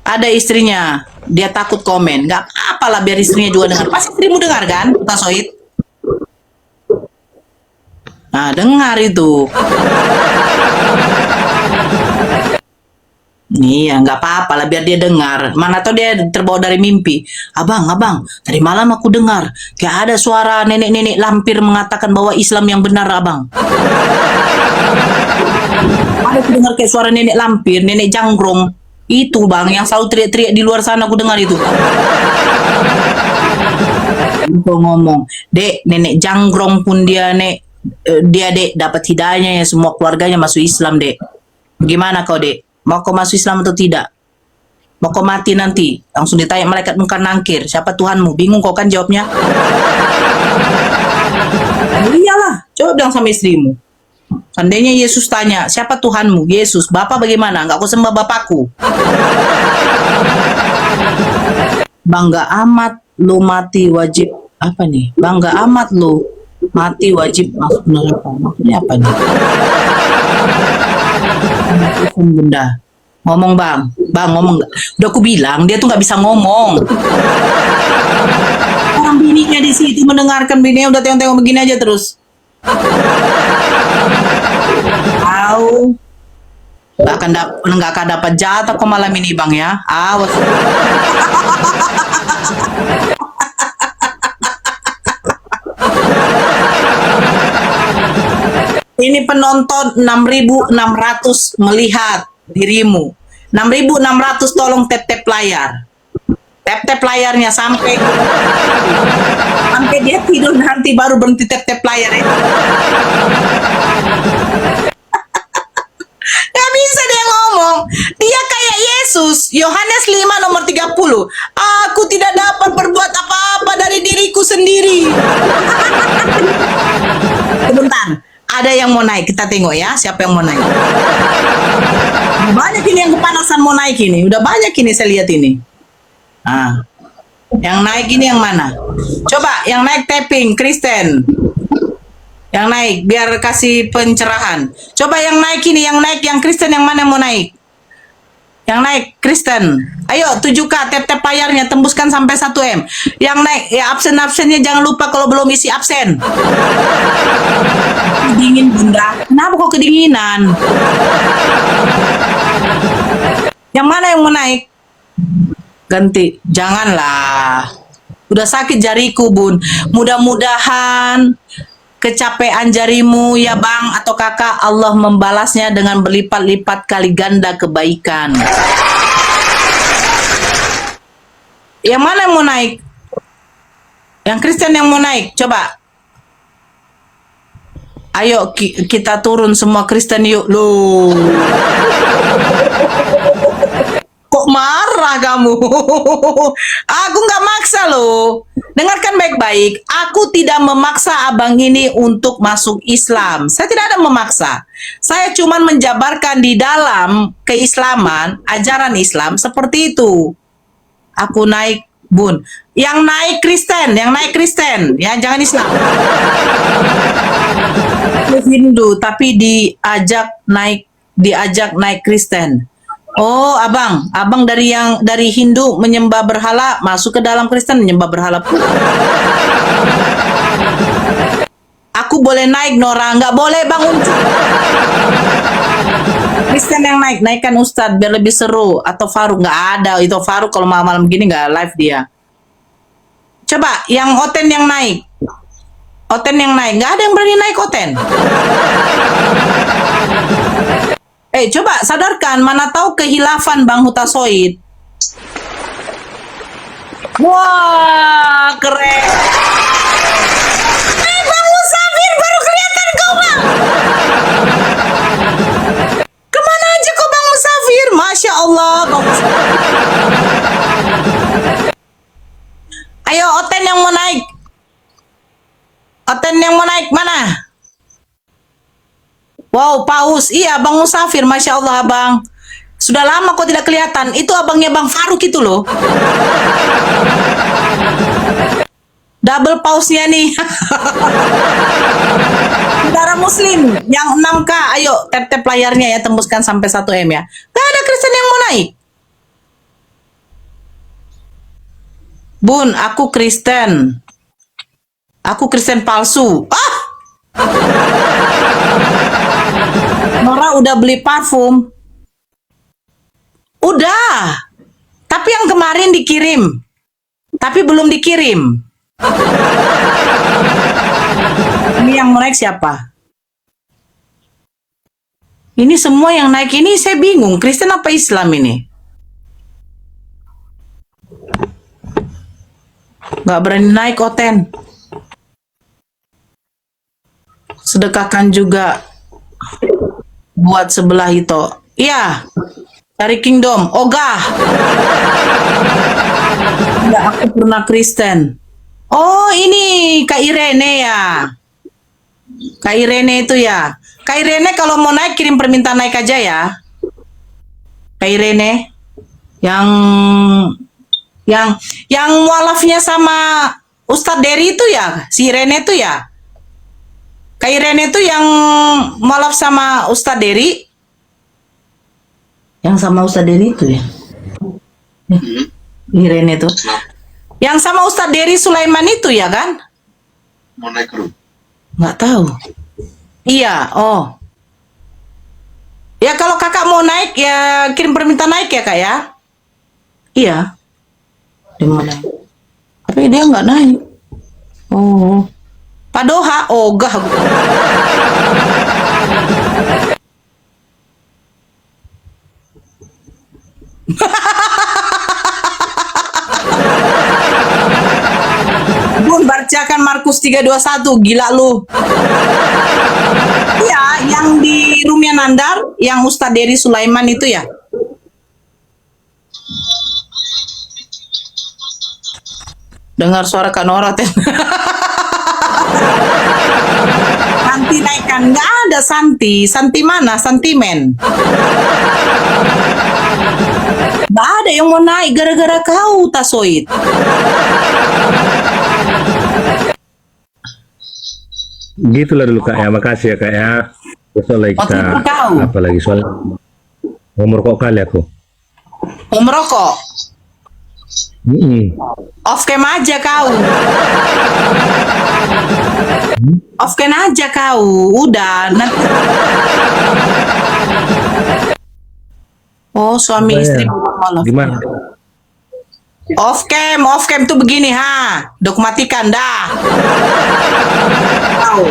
Ada istrinya, dia takut komen. Gak apa-apa lah biar istrinya juga dengar. Pasti istrimu dengar kan, Pak Soid? Nah, dengar itu. Iya, nggak apa-apa lah biar dia dengar. Mana tahu dia terbawa dari mimpi. Abang, tadi malam aku dengar kayak ada suara nenek-nenek lampir mengatakan bahwa Islam yang benar, abang. Ada aku dengar kayak suara nenek lampir, nenek janggrong. Itu bang, yang selalu teriak-teriak di luar sana aku dengar itu. Aku ngomong, dek, nenek janggrong pun dia dek dapat hidayahnya ya, semua keluarganya masuk Islam, dek. Gimana kau, dek? Mau kau masuk Islam atau tidak? Mau kau mati nanti? Langsung ditanya malaikat munkar nangkir. Siapa Tuhanmu? Bingung kau kan jawabnya? Iyalah, coba bilang sama istrimu. Seandainya Yesus tanya, siapa Tuhanmu? Yesus. Bapak bagaimana? Enggak kau sembah bapakku. Bangga amat lo mati wajib. Apa nih? Bangga amat lo mati wajib masuk neraka. Maksudnya apa nih? Bunda ngomong bang ngomong. Udah aku bilang dia tuh nggak bisa ngomong. Orang bininya di situ mendengarkan, bininya udah tengok-tengok begini aja terus. Tahu nggak akan dapat jatah kok malam ini bang ya. Awas. Ini penonton 6.600 melihat dirimu. 6.600 tolong tap-tap layar. Tap-tap layarnya sampai dia tidur nanti baru berhenti tap-tap layar ya. Gak bisa dia ngomong. Dia kayak Yesus. Yohanes 5 nomor 30. Aku tidak dapat berbuat apa-apa dari diriku sendiri. Sebentar. Ada yang mau naik, kita tengok ya siapa yang mau naik. Banyak ini yang kepanasan mau naik ini. Udah banyak ini saya lihat ini. Yang naik ini yang mana? Coba yang naik tapping Kristen. Yang naik biar kasih pencerahan. Coba yang naik ini, yang Kristen yang mana mau naik? Yang naik Kristen. Ayo 7K tap-tap layarnya tembuskan sampai 1M. Yang naik ya absen-absennya jangan lupa kalau belum isi absen. Dingin bunda. Kenapa kok kedinginan? Yang mana yang mau naik? Ganti. Janganlah. Udah sakit jariku, Bun. Mudah-mudahan kecapean jarimu ya Bang atau Kakak, Allah membalasnya dengan berlipat-lipat kali ganda kebaikan. Yang mana yang mau naik? Yang Kristen yang mau naik, coba. Ayo kita turun semua Kristen yuk. Loh. Kok marah kamu? Aku nggak maksa loh. Dengarkan baik-baik. Aku tidak memaksa abang ini untuk masuk Islam. Saya tidak ada memaksa. Saya cuma menjabarkan di dalam keislaman, ajaran Islam seperti itu. Aku naik, Bun. Yang naik Kristen, ya jangan Islam. Aku Hindu, tapi diajak naik Kristen. Oh, abang dari Hindu menyembah berhala masuk ke dalam Kristen menyembah berhala pula. Aku boleh naik Nora, nggak boleh Bang Uncu. Kristen yang naikkan Ustadz biar lebih seru, atau Faruk nggak ada, itu Faruk kalau malam-malam gini nggak live dia. Coba yang Oten yang naik, nggak ada yang berani naik Oten. Coba sadarkan, mana tahu kehilafan Bang Hutasoid. Wah, keren. Bang Musafir baru kelihatan kau, Bang. Kemana aja kau Bang Musafir? Masya Allah, Bang Musafir. Ayo, Oten yang mau naik. Mana? Wow, paus. Iya, Bang Musafir. Masya Allah, Bang. Sudah lama kok tidak kelihatan. Itu abangnya Bang Faruk itu loh. Double pausnya nih. Saudara Muslim yang 6K. Ayo, tap-tap layarnya ya. Tembuskan sampai 1M ya. Gak ada Kristen yang mau naik. Bun, aku Kristen. Aku Kristen palsu. Nora udah beli parfum? Udah. Tapi yang kemarin dikirim. Tapi belum dikirim. Ini yang naik siapa? Ini semua yang naik ini saya bingung. Kristen apa Islam ini? Gak berani naik Oten. Sedekahkan juga buat sebelah itu. Iya. Dari Kingdom. Ogah. Enggak, aku pernah Kristen. Oh, ini Kak Irene ya. Kak Irene itu ya. Kak Irene kalau mau naik kirim permintaan naik aja ya. Kak Irene yang mualafnya sama Ustadz Dery itu ya, si Irene itu ya. Kak Irene itu yang mualaf sama Ustadz Dery. Yang sama Ustadz Dery itu ya. Irene itu. Yang sama Ustadz Dery Sulaiman itu ya kan? Mau naik dulu. Nggak tahu. Iya, oh. Ya kalau kakak mau naik ya kirim permintaan naik ya kak ya. Iya. Di mana? Tapi dia nggak naik. Oh. Pak Doha, ogah. Bun, bacakan Markus 3:21, gila lu. Iya, yang di Rumia Nandar, yang Ustadz Dery Sulaiman itu ya. Dengar suara Kak Nora, Ten. Santi naikkan, nggak ada Santi. Santi mana? Santimen. Nggak ada yang mau naik gara-gara kau, Tasoid. Gitulah dulu Kak ya, makasih ya Kak ya. Besok lagi kita apa lagi soal umur kok kali aku. Merokok. Off cam aja kau. Off cam aja kau. Udah. Oh, suami istri malah. Gimana? Off cam tuh begini ha. Dokumentarkan dah. Tahu.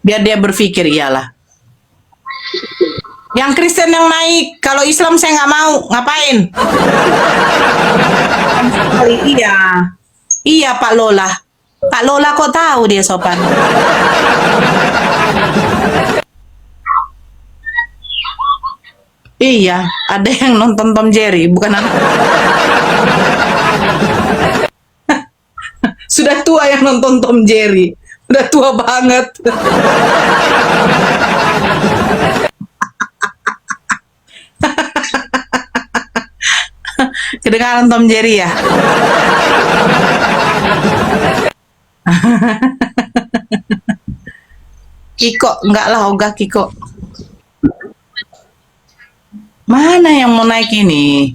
Biar dia berpikir iyalah. Yang Kristen yang naik, kalau Islam saya nggak mau, ngapain? Iya, iya Pak Lola. Pak Lola kok tahu dia sopan? Iya, ada yang nonton Tom Jerry, bukan anak. Sudah tua yang nonton Tom Jerry. Udah tua banget. Kedengaran Tom Jerry ya? Kiko, enggak lah, ogah Kiko. Mana yang mau naik ini?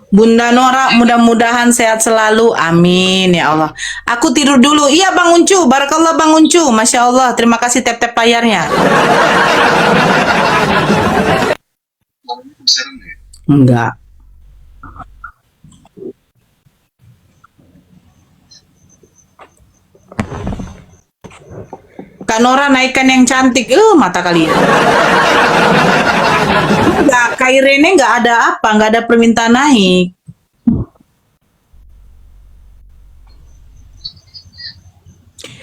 Bunda Nora, mudah-mudahan sehat selalu. Amin ya Allah. Aku tidur dulu. Iya Bang Uncu, barakallah Bang Uncu. Masya Allah, terima kasih tap-tap layarnya. Enggak. Kak Nora naikkan yang cantik. Mata kalian. Enggak, Kak Irene enggak ada apa, enggak ada permintaan naik.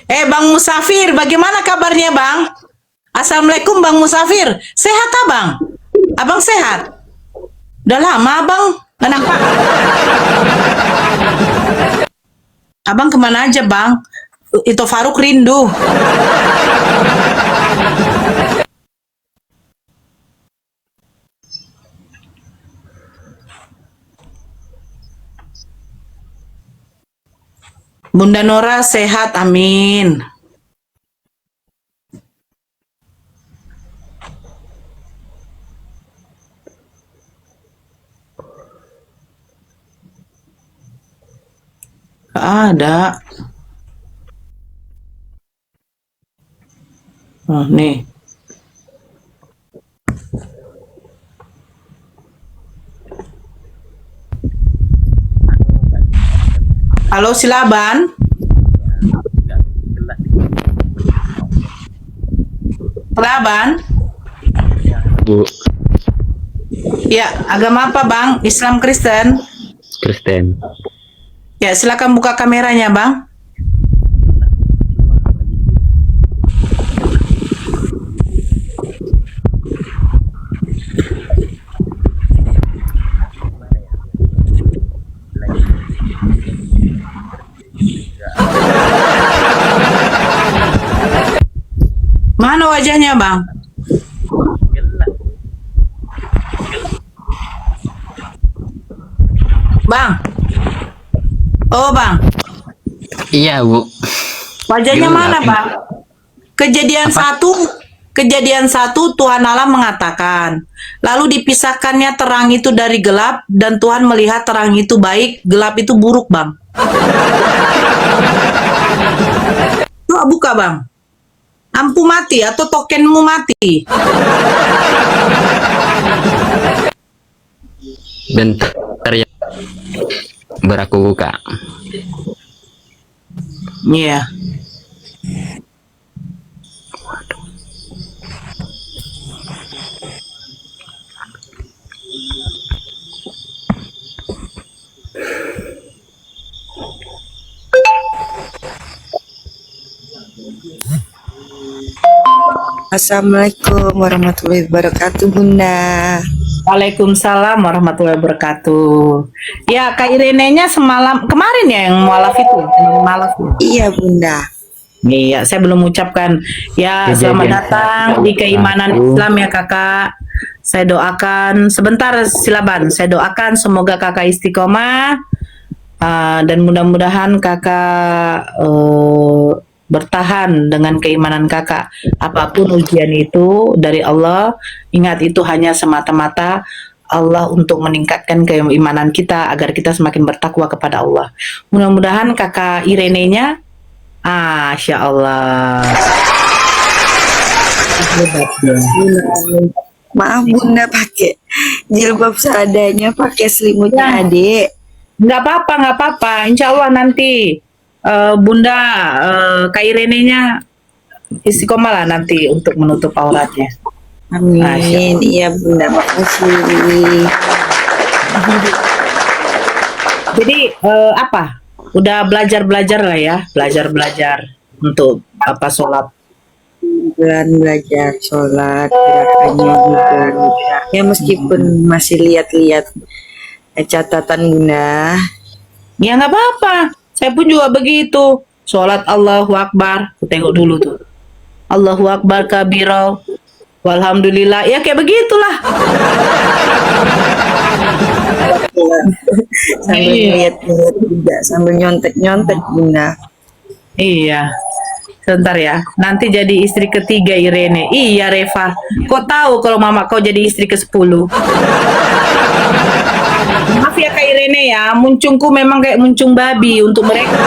Bang Musafir, bagaimana kabarnya Bang? Assalamualaikum Bang Musafir. Sehat Abang? Abang sehat? Udah lama Abang nggak nampak. Abang kemana aja Bang? Itu Faruk rindu. Bunda Nora sehat, amin. Gak ada. Oh, nih. Halo Silaban. Silaban. Bu, Ya, agama apa Bang? Islam Kristen? Kristen. Ya, silakan buka kameranya Bang. Mana wajahnya Bang? Bang. Oh Bang. Iya, Bu. Wajahnya Gelap. mana Bang? Kejadian satu Tuhan Allah mengatakan, lalu dipisahkannya terang itu dari gelap dan Tuhan melihat terang itu baik, gelap itu buruk Bang. Tuh buka Bang. Ampu mati atau tokenmu mati. Bentar ya. Beraku buka. Iya. Assalamualaikum warahmatullahi wabarakatuh, Bunda. Waalaikumsalam warahmatullahi wabarakatuh. Ya, Kak Irene-nya kemarin ya yang mualaf itu, malas. Iya, Bunda. Iya, saya belum ucapkan. Ya, selamat datang di keimanan Islam ya Kakak. Saya doakan sebentar Silaban. Saya doakan semoga Kakak istiqomah dan mudah-mudahan Kakak bertahan dengan keimanan Kakak. Apapun ujian itu dari Allah, ingat itu hanya semata-mata Allah untuk meningkatkan keimanan kita agar kita semakin bertakwa kepada Allah. Mudah-mudahan kakak Irene-nya, Masya Allah. Hebat dia. Maaf Bunda pakai jilbab seadanya, pakai selimutnya adik. Nggak apa-apa, nggak apa-apa. Insya Allah nanti Bunda Kak Irene-nya istiqomah lah nanti untuk menutup auratnya. Masya Amin. Iya Bunda, makasih. Jadi apa? Udah belajar-belajar lah ya, belajar-belajar untuk apa sholat. Bulan belajar sholat, gerakannya juga. Ya meskipun masih lihat-lihat catatan Bunda. Ya nggak apa-apa. Saya pun juga begitu. Sholat Allahu Akbar. Aku tengok dulu tuh. Allahu Akbar kabiro. Walhamdulillah. Ya kayak begitulah. Sambil lihat-lihat juga, sambil nyontek-nyontek Bunda. Iya. Sebentar ya. Nanti jadi istri ketiga Irene. Iya Reva. Kau tahu kalau mama kau jadi istri ke-10. Maaf ya Kak Irene ya. Muncungku memang kayak muncung babi untuk mereka.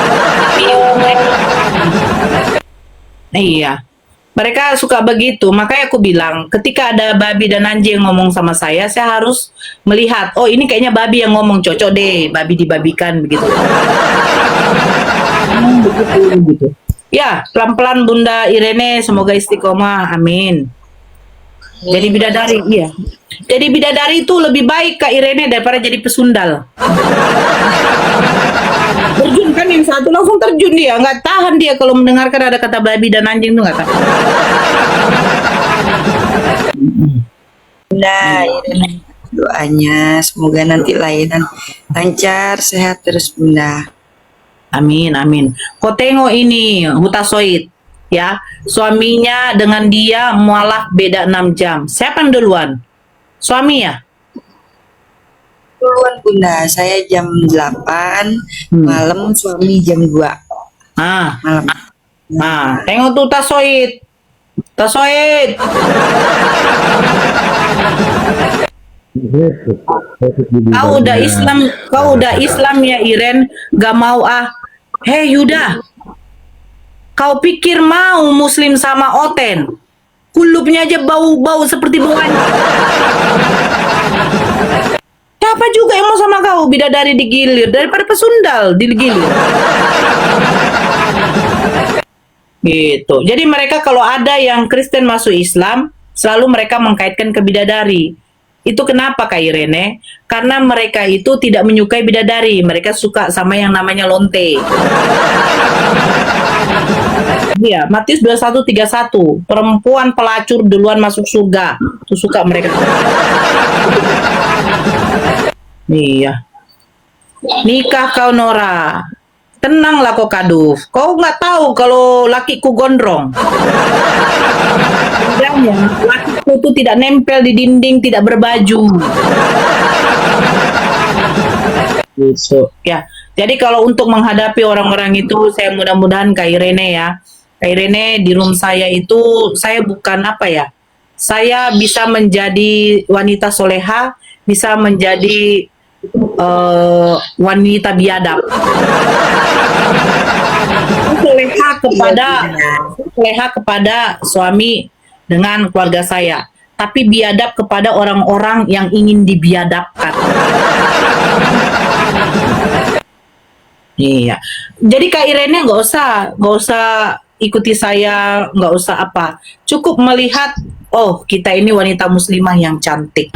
Iya. Mereka suka begitu. Makanya aku bilang, ketika ada babi dan anjing yang ngomong sama saya harus melihat, oh ini kayaknya babi yang ngomong, cocok deh, babi dibabikan begitu. Begitu. Ya, pelan-pelan Bunda Irene, semoga istiqomah, amin. Jadi bidadari, iya. Jadi bidadari itu lebih baik Kak Irene daripada jadi pesundal. Terjun kan yang satu langsung terjun dia, nggak tahan dia kalau mendengarkan ada kata babi dan anjing tuh nggak tahan. Bunda, Irene, doanya semoga nanti lahiran lancar, sehat terus Bunda. Amin, amin. Kau tengok ini, Hutasoid, ya. Suaminya dengan dia mualaf beda 6 jam. Siapa yang duluan? Suami ya? Duluan Bunda, saya jam 8 malam, suami jam 2 Ah, malam. tengok tuh Tasoid. Tasoid. Kau udah Islam ya Iren, gak mau Hei Yuda, kau pikir mau Muslim sama Oten? Kulupnya aja bau-bau seperti bau anjing. Siapa juga yang mau sama kau bidadari digilir daripada pesundal digilir. Gitu. Jadi mereka kalau ada yang Kristen masuk Islam, selalu mereka mengkaitkan ke bidadari. Itu kenapa Kak Irene? Karena mereka itu tidak menyukai bidadari. Mereka suka sama yang namanya lonte. Iya, Matius 21:31. Perempuan pelacur duluan masuk surga. Itu suka mereka. Iya. Nikah kau Nora. Tenanglah kau Kaduf. Kau nggak tahu kalau lakiku gondrong. Sebenarnya lakiku itu tidak nempel di dinding, tidak berbaju. Gitu. Ya. Jadi kalau untuk menghadapi orang-orang itu, saya mudah-mudahan Kak Irene ya. Kak Irene di room saya itu, saya bukan apa ya. Saya bisa menjadi wanita soleha, bisa menjadi wanita biadab. Soleha kepada suami dengan keluarga saya, tapi biadab kepada orang-orang yang ingin dibiadabkan. Iya. Jadi Kak Irene nggak usah ikuti saya, nggak usah apa. Cukup melihat, oh kita ini wanita muslimah yang cantik.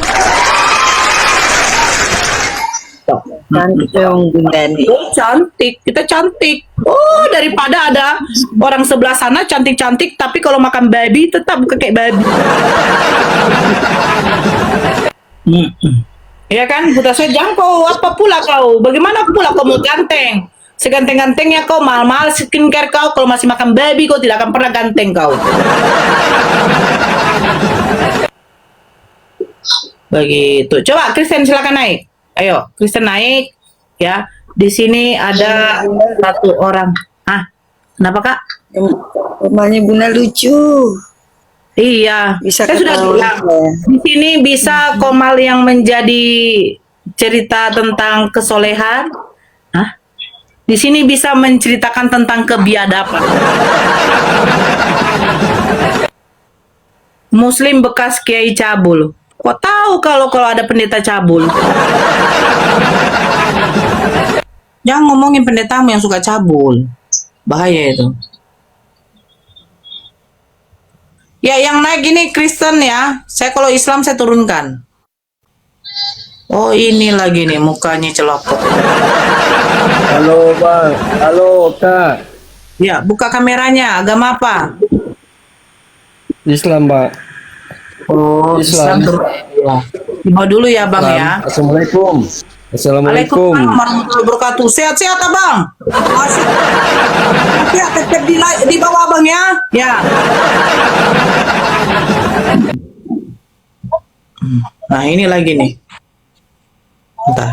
Cantik dong Bunda nih. Oh, cantik, kita cantik. Oh, daripada ada orang sebelah sana cantik-cantik, tapi kalau makan babi tetap kayak babi. Ya kan, Buta saya jangkau. Apa pula kau? Bagaimana pula kau mau ganteng? Seganteng-gantengnya kau, mahal-mahal skincare kau. Kalau masih makan babi, kau tidak akan pernah ganteng kau. Begitu. Coba Kristen silakan naik. Ayo, Kristen naik. Ya, di sini ada satu orang. Kenapa Kak? Rumahnya Bunda lucu. Iya, Bisa saya sudah ketahui. bilang. Di sini bisa Komal yang menjadi cerita tentang kesolehan. Hah? Di sini bisa menceritakan tentang kebiadaban. Muslim bekas kiai cabul. Kok tahu kalau ada pendeta cabul? Jangan ngomongin pendetamu yang suka cabul. Bahaya itu. Ya, yang naik ini Kristen ya. Saya kalau Islam saya turunkan. Oh, ini lagi nih mukanya celokok. Halo Bang, halo Kak. Ya, buka kameranya. Agama apa? Islam Bang. Oh, Islam Islam. turun. Ya. Dibawa dulu ya, Bang ya. Assalamualaikum. Assalamualaikum. Waalaikumsalam warahmatullahi wabarakatuh. Sehat-sehat, Abang. Masih. Ya, tetap di bawah, Bang ya. Ya. Nah, ini lagi nih. Bentar.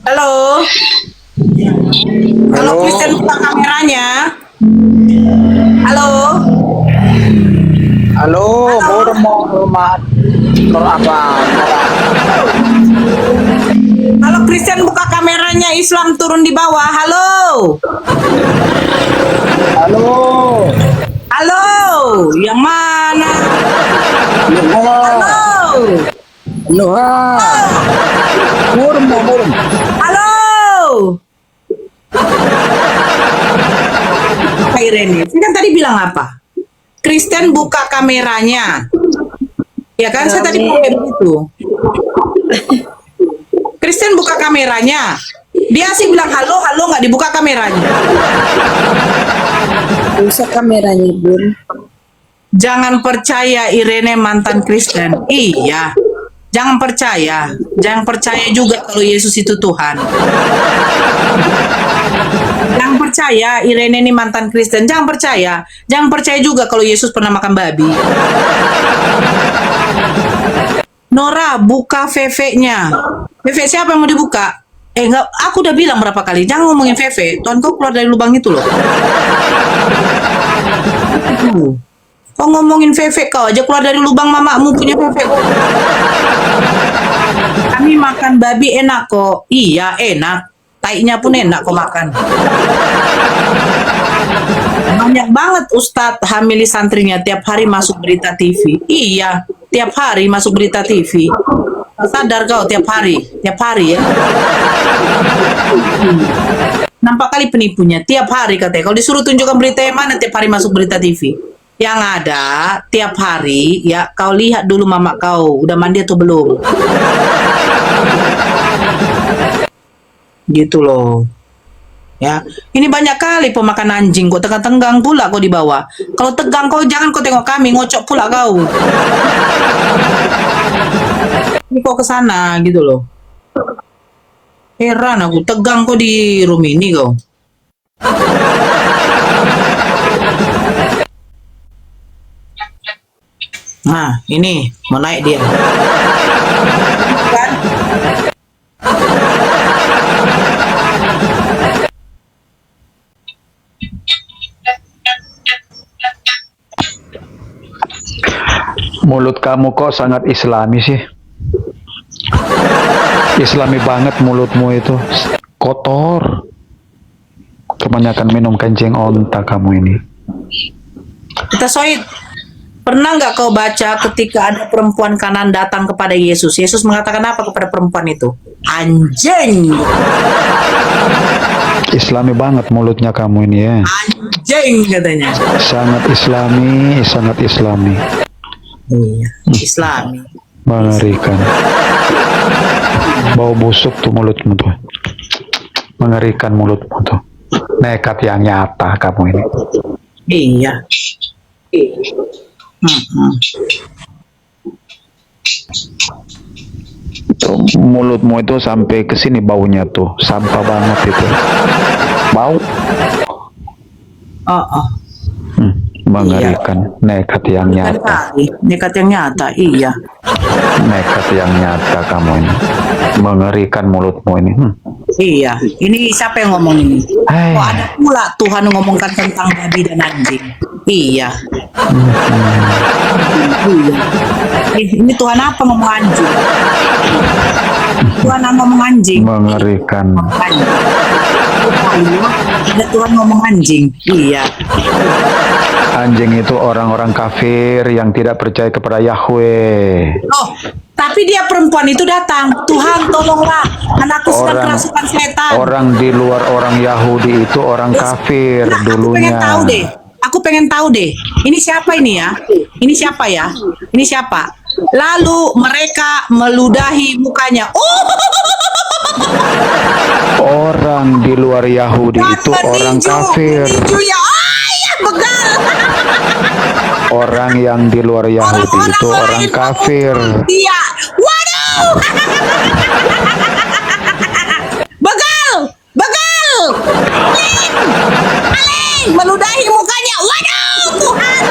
Halo. Kalau Kristen buka kameranya. Halo. Halo, mau hormat Nur Abang. Kalau Kristen buka kameranya, Islam turun di bawah. Halo. Halo. Halo. Yang mana? Halo. Nuha. Murm. Halo. Pak Irene, saya kan tadi bilang apa? Kristen buka kameranya. Ya kan, saya tadi bilang begitu. Kristen buka kameranya. Dia sih bilang halo, nggak dibuka kameranya. Bisa kameranya, Bun. Jangan percaya Irene mantan Kristen. Iya. Jangan percaya. Jangan percaya juga kalau Yesus itu Tuhan. Jangan percaya Irene ini mantan Kristen. Jangan percaya. Jangan percaya juga kalau Yesus pernah makan babi. Nora, buka VV-nya. VV siapa yang mau dibuka? Enggak, aku udah bilang berapa kali. Jangan ngomongin VV. Tuhan kau keluar dari lubang itu loh. Kau ngomongin VV, kau aja keluar dari lubang mamamu punya VV. Kami makan babi enak kok. Iya, enak. Tainya pun enak kok makan. Banyak banget Ustadz hamili santrinya tiap hari masuk berita TV. Iya, tiap hari masuk berita TV. Sadar kau tiap hari ya. Nampak kali penipunya tiap hari katanya. Kalau disuruh tunjukkan berita yang mana tiap hari masuk berita TV. Yang ada tiap hari ya kau lihat dulu mama kau udah mandi atau belum. Gitu loh. Ya, ini banyak kali pemakan anjing kok tenggang pula kau di bawah. Kalau tegang kau jangan kau tengok kami, ngocok pula kau. Ini kok ke sana gitu loh. Heran aku, tegang kau di room ini kau. Nah, ini mau naik dia. Kan? Mulut kamu kok sangat islami sih. Islami banget mulutmu itu. Kotor. Kebanyakan minum kencing onta kamu ini. Kita Soid, pernah nggak kau baca ketika ada perempuan kanan datang kepada Yesus? Yesus mengatakan apa kepada perempuan itu? Anjing. Islami banget mulutnya kamu ini ya. Anjing katanya. Sangat islami, sangat islami. Iya, Islami. Mengerikan. Bau busuk tuh mulutmu tuh. Mengerikan mulutmu tuh. Nekat yang nyata kamu ini. Iya. Tuh, mulutmu itu sampai ke sini baunya tuh. Sampah banget itu. Bau. Oh. Mengerikan. Nekat yang Kan nyata. kali, nekat yang nyata, iya. Nekat yang nyata kamu ini. Mengerikan mulutmu ini. Iya, ini siapa yang ngomong ini? Hai. Kok ada pula Tuhan ngomongkan tentang babi dan anjing? Iya. Iya. Ini Tuhan apa ngomong anjing? Tuhan ngomong anjing. Mengerikan. Anjing. Ada Tuhan ngomong anjing. Iya. Anjing itu orang-orang kafir yang tidak percaya kepada Yahweh. Oh, tapi dia perempuan itu datang. Tuhan tolonglah, anakku sedang kerasukan setan. Orang di luar orang Yahudi itu orang kafir Nah, dulunya. Aku pengen tahu deh. Ini siapa ini ya? Ini siapa ya? Ini siapa? Lalu mereka meludahi mukanya. Oh, Orang di luar Yahudi itu orang kafir. meninju ya. Ah, ya begal. Orang yang di luar Yahudi itu orang lain kafir. Dia. Waduh. Begal. Begal. Aling. Meludahi mukanya. Waduh, Tuhan.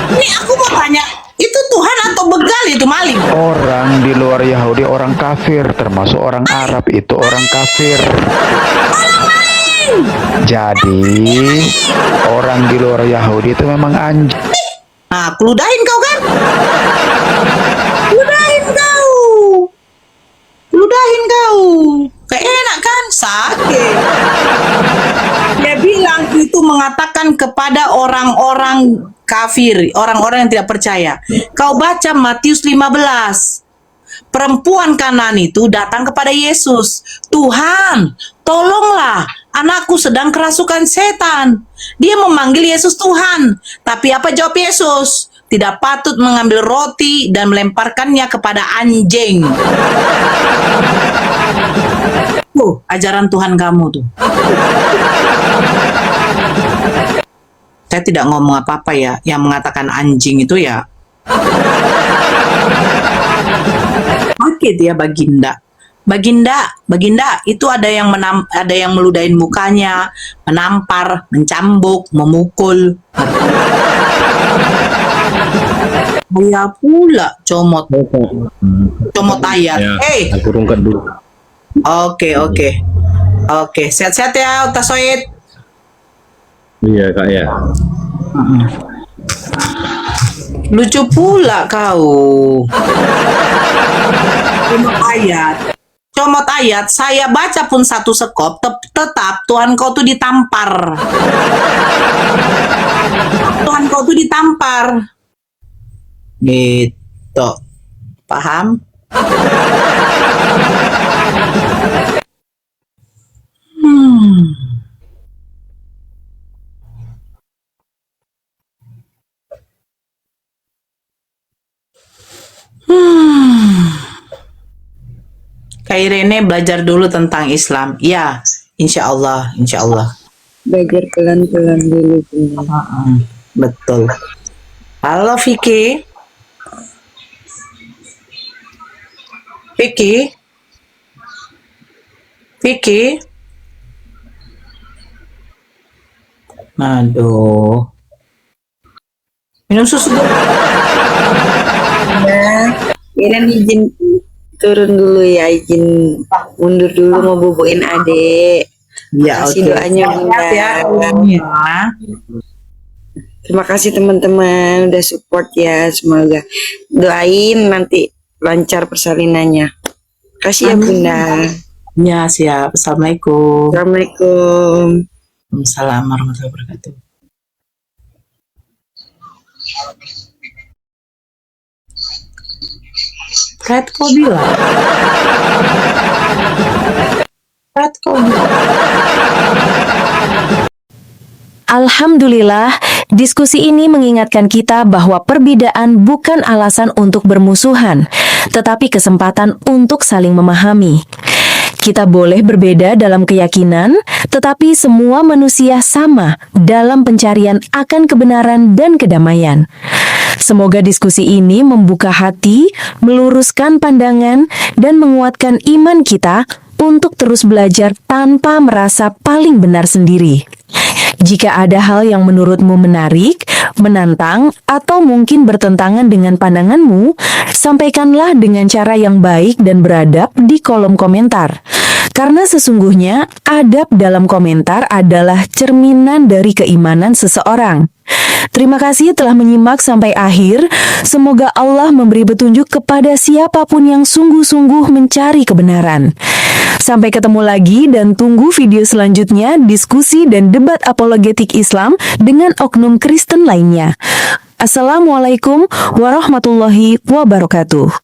Ini aku mau tanya, itu Tuhan atau begal itu maling? Orang di luar Yahudi orang kafir, termasuk orang Arab itu orang kafir. Jadi orang di luar Yahudi itu memang anjing. Nah, keludahin kau kan? Ludahin kau. Ludahin kau. Kayak enak kan? Sakit. Dia bilang itu mengatakan kepada orang-orang kafir, orang-orang yang tidak percaya. Kau baca Matius 15. Perempuan Kanan itu datang kepada Yesus. Tuhan, tolonglah, anakku sedang kerasukan setan. Dia memanggil Yesus Tuhan. Tapi apa jawab Yesus? Tidak patut mengambil roti dan melemparkannya kepada anjing. Ajaran Tuhan kamu tuh. Saya tidak ngomong apa-apa ya. Yang mengatakan anjing itu ya sakit ya, Baginda. Baginda itu ada yang meludahin mukanya, menampar, mencambuk, memukul. Saya pula comot ayat. Ya, Hey, aku rungkat dulu. Oke, sehat-sehat ya, Utasoid. Iya kak ya. Lucu pula kau. Comot ayat, saya baca pun satu sekop, tetap Tuhan kau tuh ditampar. Tuhan kau tuh ditampar. Gitu. Paham? Kak Irene belajar dulu tentang Islam. Ya, insya Allah. Belajar pelan-pelan dulu. Bunda. Betul. Halo Vicky. Aduh. Minum susu. Iren izin turun dulu ya, izin mundur dulu mau boboin adek. Ya, Kasih oke. doanya Bunda. Ya. Terima kasih teman-teman udah support ya, semoga doain nanti lancar persalinannya. Kasih ya Bunda. Ya, siap. Assalamualaikum. Assalamualaikum. Waalaikumsalam warahmatullahi wabarakatuh. Red kau bilang. Alhamdulillah, diskusi ini mengingatkan kita bahwa perbedaan bukan alasan untuk bermusuhan, tetapi kesempatan untuk saling memahami. Kita boleh berbeda dalam keyakinan, tetapi semua manusia sama dalam pencarian akan kebenaran dan kedamaian. Semoga diskusi ini membuka hati, meluruskan pandangan, dan menguatkan iman kita untuk terus belajar tanpa merasa paling benar sendiri. Jika ada hal yang menurutmu menarik, menantang, atau mungkin bertentangan dengan pandanganmu, sampaikanlah dengan cara yang baik dan beradab di kolom komentar. Karena sesungguhnya adab dalam komentar adalah cerminan dari keimanan seseorang. Terima kasih telah menyimak sampai akhir. Semoga Allah memberi petunjuk kepada siapapun yang sungguh-sungguh mencari kebenaran. Sampai ketemu lagi dan tunggu video selanjutnya diskusi dan debat apologetik Islam dengan oknum Kristen lainnya. Assalamualaikum warahmatullahi wabarakatuh.